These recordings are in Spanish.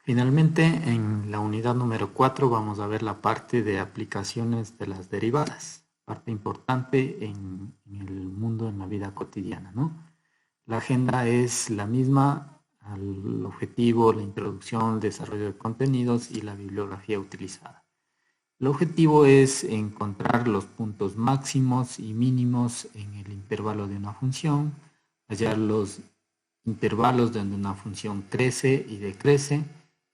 Finalmente, en la unidad número 4 vamos a ver la parte de aplicaciones de las derivadas, parte importante en el mundo, en la vida cotidiana, ¿no? La agenda es la misma, el objetivo, la introducción, el desarrollo de contenidos y la bibliografía utilizada. El objetivo es encontrar los puntos máximos y mínimos en el intervalo de una función, hallar los intervalos donde una función crece y decrece,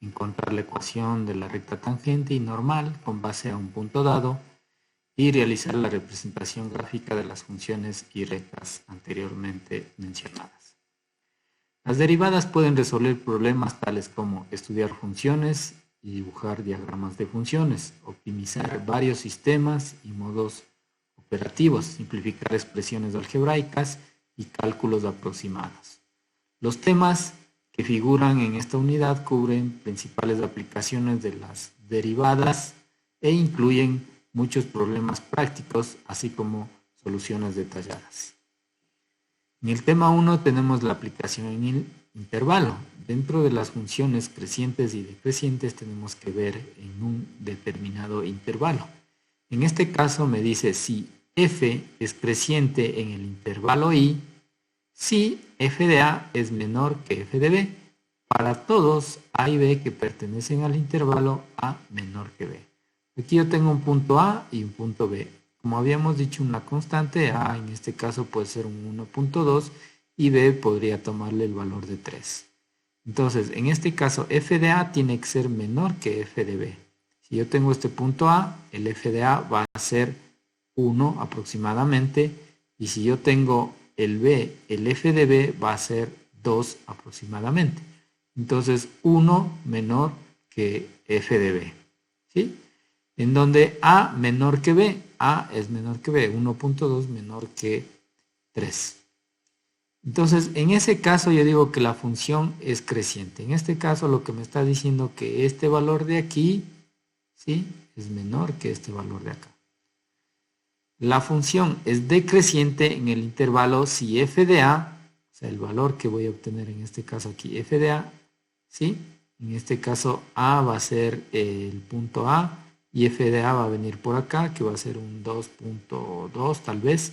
encontrar la ecuación de la recta tangente y normal con base a un punto dado y realizar la representación gráfica de las funciones y rectas anteriormente mencionadas. Las derivadas pueden resolver problemas tales como estudiar funciones y dibujar diagramas de funciones, optimizar varios sistemas y modos operativos, simplificar expresiones algebraicas y cálculos aproximados. Los temas que figuran en esta unidad cubren principales aplicaciones de las derivadas e incluyen muchos problemas prácticos, así como soluciones detalladas. En el tema 1 tenemos la aplicación en el intervalo. Dentro de las funciones crecientes y decrecientes tenemos que ver en un determinado intervalo. En este caso me dice si f es creciente en el intervalo i, si f de a es menor que f de b, para todos a y b que pertenecen al intervalo a menor que b. Aquí yo tengo un punto a y un punto b. Como habíamos dicho, una constante a en este caso puede ser un 1.2 y b podría tomarle el valor de 3. Entonces, en este caso, f de a tiene que ser menor que f de b. Si yo tengo este punto a, el f de a va a ser 1 aproximadamente, y si yo tengo el b, el f de b va a ser 2 aproximadamente. Entonces, 1 menor que f de b. ¿Sí? En donde a menor que b, a es menor que b, 1.2 menor que 3. Entonces, en ese caso yo digo que la función es creciente. En este caso lo que me está diciendo que este valor de aquí, ¿sí?, es menor que este valor de acá. La función es decreciente en el intervalo si f de a, o sea, el valor que voy a obtener en este caso aquí, f de a, ¿sí? En este caso a va a ser el punto a y f de a va a venir por acá, que va a ser un 2.2 tal vez.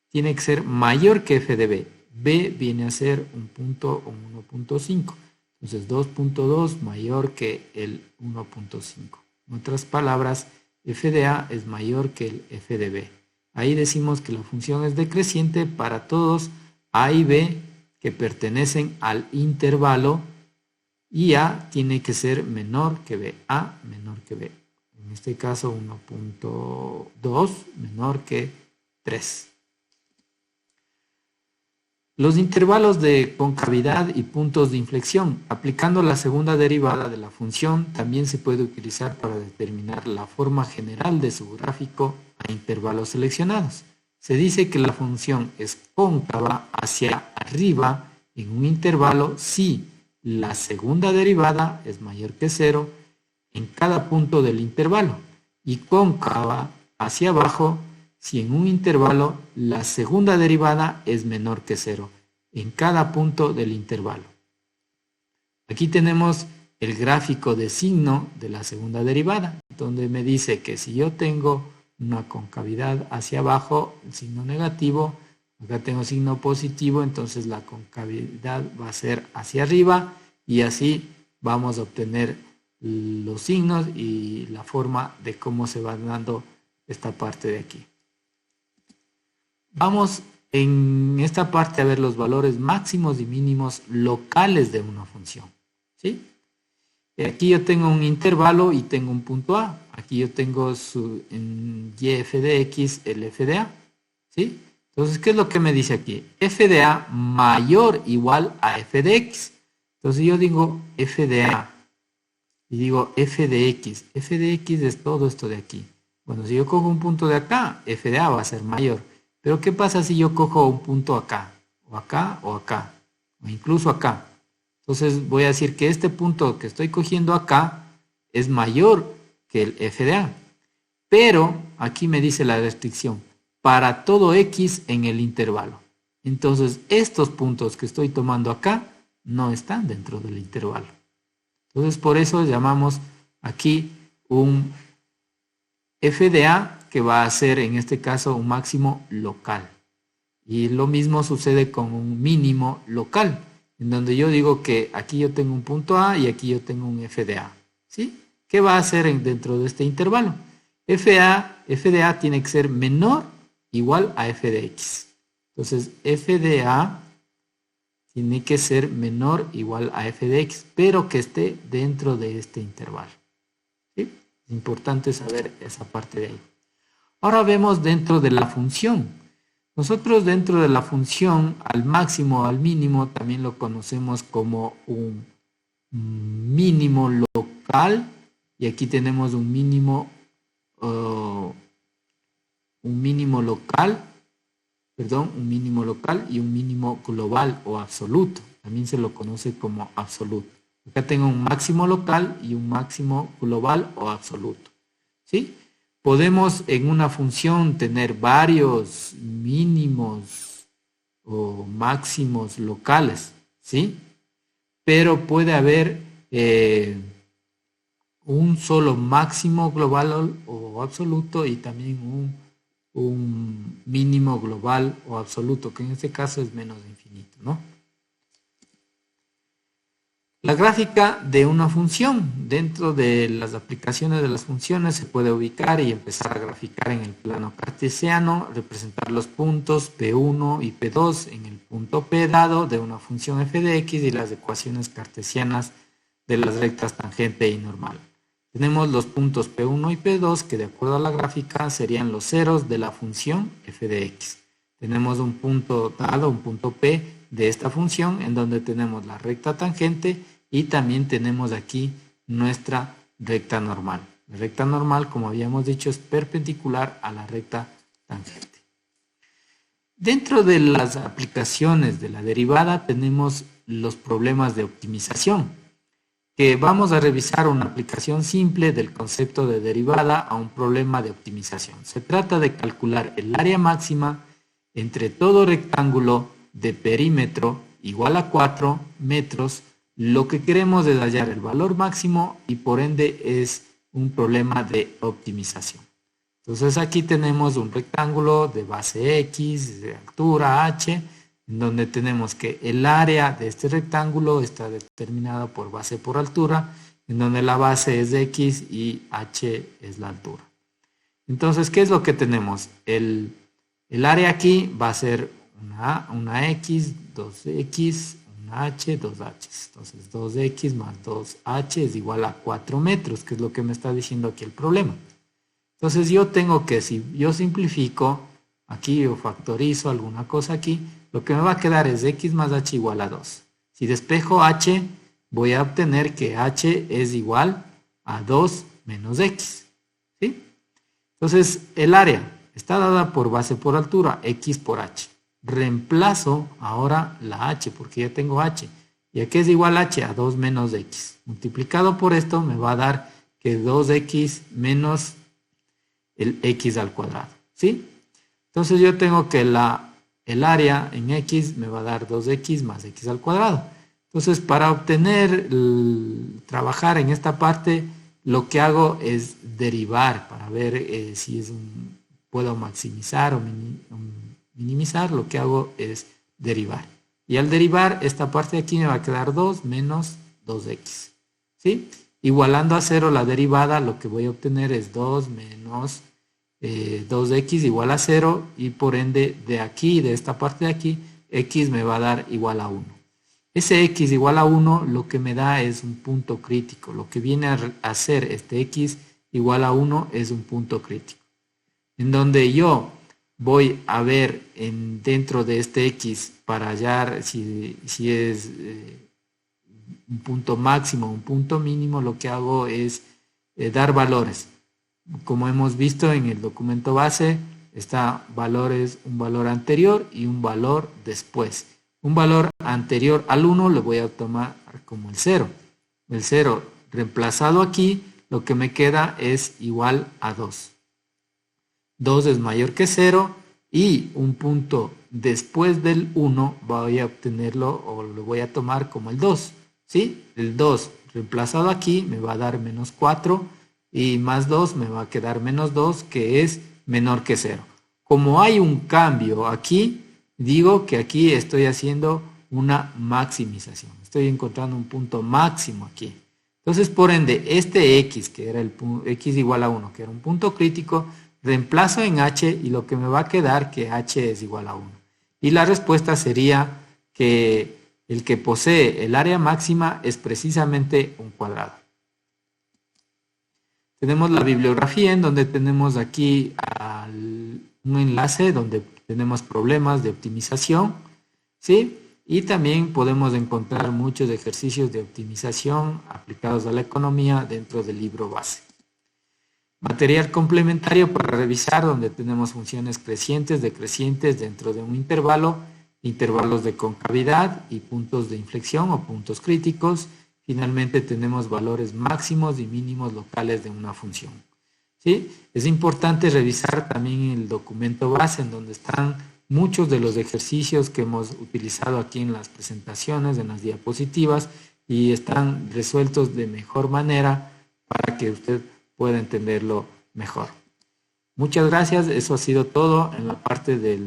Tiene que ser mayor que f de b. B viene a ser un punto o 1.5. Entonces 2.2 mayor que el 1.5. En otras palabras, f de a es mayor que el f de b. Ahí decimos que la función es decreciente para todos a y b que pertenecen al intervalo y a tiene que ser menor que b. A menor que b. En este caso 1.2 menor que 3. Los intervalos de concavidad y puntos de inflexión. Aplicando la segunda derivada de la función, también se puede utilizar para determinar la forma general de su gráfico a intervalos seleccionados. Se dice que la función es cóncava hacia arriba en un intervalo si la segunda derivada es mayor que 0 en cada punto del intervalo y cóncava hacia abajo si en un intervalo la segunda derivada es menor que 0 en cada punto del intervalo. Aquí tenemos el gráfico de signo de la segunda derivada, donde me dice que si yo tengo una concavidad hacia abajo, el signo negativo, acá tengo signo positivo, entonces la concavidad va a ser hacia arriba y así vamos a obtener los signos y la forma de cómo se va dando esta parte de aquí. Vamos en esta parte a ver los valores máximos y mínimos locales de una función. ¿Sí? Aquí yo tengo un intervalo y tengo un punto A. Aquí yo tengo en y f de x el f de a. ¿Sí? Entonces, ¿qué es lo que me dice aquí? F de a mayor o igual a f de x. Entonces yo digo f de a y digo f de x. F de x es todo esto de aquí. Bueno, si yo cojo un punto de acá, f de a va a ser mayor. Pero ¿qué pasa si yo cojo un punto acá? O acá, o acá. O incluso acá. Entonces voy a decir que este punto que estoy cogiendo acá es mayor que el f de a. Pero aquí me dice la restricción. Para todo x en el intervalo. Entonces estos puntos que estoy tomando acá no están dentro del intervalo. Entonces, por eso llamamos aquí un FDA, que va a ser en este caso un máximo local. Y lo mismo sucede con un mínimo local, en donde yo digo que aquí yo tengo un punto A y aquí yo tengo un FDA. ¿Sí? ¿Qué va a hacer dentro de este intervalo? FDA tiene que ser menor o igual a f de x. Entonces, FDA tiene que ser menor o igual a f de x, pero que esté dentro de este intervalo. ¿Sí? Es importante saber esa parte de ahí. Ahora vemos dentro de la función. Nosotros dentro de la función, al máximo o al mínimo, también lo conocemos como un mínimo local, y aquí tenemos un mínimo local y un mínimo global o absoluto. También se lo conoce como absoluto. Acá tengo un máximo local y un máximo global o absoluto. ¿Sí? Podemos en una función tener varios mínimos o máximos locales, ¿sí? Pero puede haber un solo máximo global o absoluto y también un mínimo global o absoluto, que en este caso es menos de infinito, ¿no? La gráfica de una función. Dentro de las aplicaciones de las funciones se puede ubicar y empezar a graficar en el plano cartesiano, representar los puntos P1 y P2 en el punto P dado de una función f de x y las ecuaciones cartesianas de las rectas tangente y normal. Tenemos los puntos P1 y P2 que de acuerdo a la gráfica serían los ceros de la función f de x. Tenemos un punto dado, un punto P de esta función en donde tenemos la recta tangente y también tenemos aquí nuestra recta normal. La recta normal, como habíamos dicho, es perpendicular a la recta tangente. Dentro de las aplicaciones de la derivada tenemos los problemas de optimización, que vamos a revisar una aplicación simple del concepto de derivada a un problema de optimización. Se trata de calcular el área máxima entre todo rectángulo de perímetro igual a 4 metros. Lo que queremos es hallar el valor máximo y por ende es un problema de optimización. Entonces aquí tenemos un rectángulo de base X, de altura H, en donde tenemos que el área de este rectángulo está determinada por base por altura, en donde la base es X y H es la altura. Entonces, ¿qué es lo que tenemos? El área aquí va a ser una X, 2X, una H, 2H. Entonces 2X más 2H es igual a 4 metros, que es lo que me está diciendo aquí el problema. Entonces yo tengo que, si yo simplifico aquí o factorizo alguna cosa aquí, lo que me va a quedar es X más H igual a 2. Si despejo H, voy a obtener que H es igual a 2 menos X. ¿Sí? Entonces el área está dada por base por altura, X por H. Reemplazo ahora la H, porque ya tengo H. ¿Y a qué es igual H? A 2 menos X. Multiplicado por esto me va a dar que 2X menos el X al cuadrado. ¿Sí? Entonces yo tengo que el área en X me va a dar 2X más X al cuadrado. Entonces para trabajar en esta parte, lo que hago es derivar para ver si puedo maximizar o minimizar. Lo que hago es derivar. Y al derivar, esta parte de aquí me va a quedar 2 menos 2x. ¿Sí? Igualando a 0 la derivada, lo que voy a obtener es 2 menos 2x igual a 0. Y por ende, de aquí, de esta parte de aquí, x me va a dar igual a 1. Ese x igual a 1 lo que me da es un punto crítico. Lo que viene a hacer este x igual a 1 es un punto crítico. En donde yo voy a ver dentro de este x para hallar si es un punto máximo o un punto mínimo, lo que hago es dar valores. Como hemos visto en el documento base, está un valor anterior y un valor después. Un valor anterior al 1 lo voy a tomar como el 0. El 0 reemplazado aquí, lo que me queda es igual a 2. 2 es mayor que 0 y un punto después del 1 voy a obtenerlo o lo voy a tomar como el 2. ¿Sí? El 2 reemplazado aquí me va a dar menos 4 y más 2 me va a quedar menos 2, que es menor que 0. Como hay un cambio aquí, digo que aquí estoy haciendo una maximización. Estoy encontrando un punto máximo aquí. Entonces, por ende, este x, que era el x igual a 1, que era un punto crítico, reemplazo en h y lo que me va a quedar que h es igual a 1. Y la respuesta sería que el que posee el área máxima es precisamente un cuadrado. Tenemos la bibliografía en donde tenemos aquí un enlace donde tenemos problemas de optimización, ¿sí? Y también podemos encontrar muchos ejercicios de optimización aplicados a la economía dentro del libro base. Material complementario para revisar, donde tenemos funciones crecientes, decrecientes dentro de un intervalo, intervalos de concavidad y puntos de inflexión o puntos críticos. Finalmente tenemos valores máximos y mínimos locales de una función. ¿Sí? Es importante revisar también el documento base en donde están muchos de los ejercicios que hemos utilizado aquí en las presentaciones, en las diapositivas, y están resueltos de mejor manera para que usted pueda entenderlo mejor. Muchas gracias, eso ha sido todo en la parte de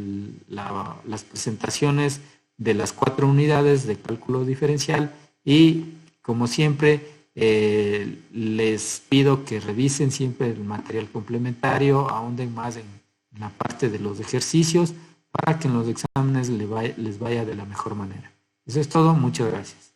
las presentaciones de las 4 unidades de cálculo diferencial y como siempre les pido que revisen siempre el material complementario, ahonden más en la parte de los ejercicios para que en los exámenes les vaya de la mejor manera. Eso es todo, muchas gracias.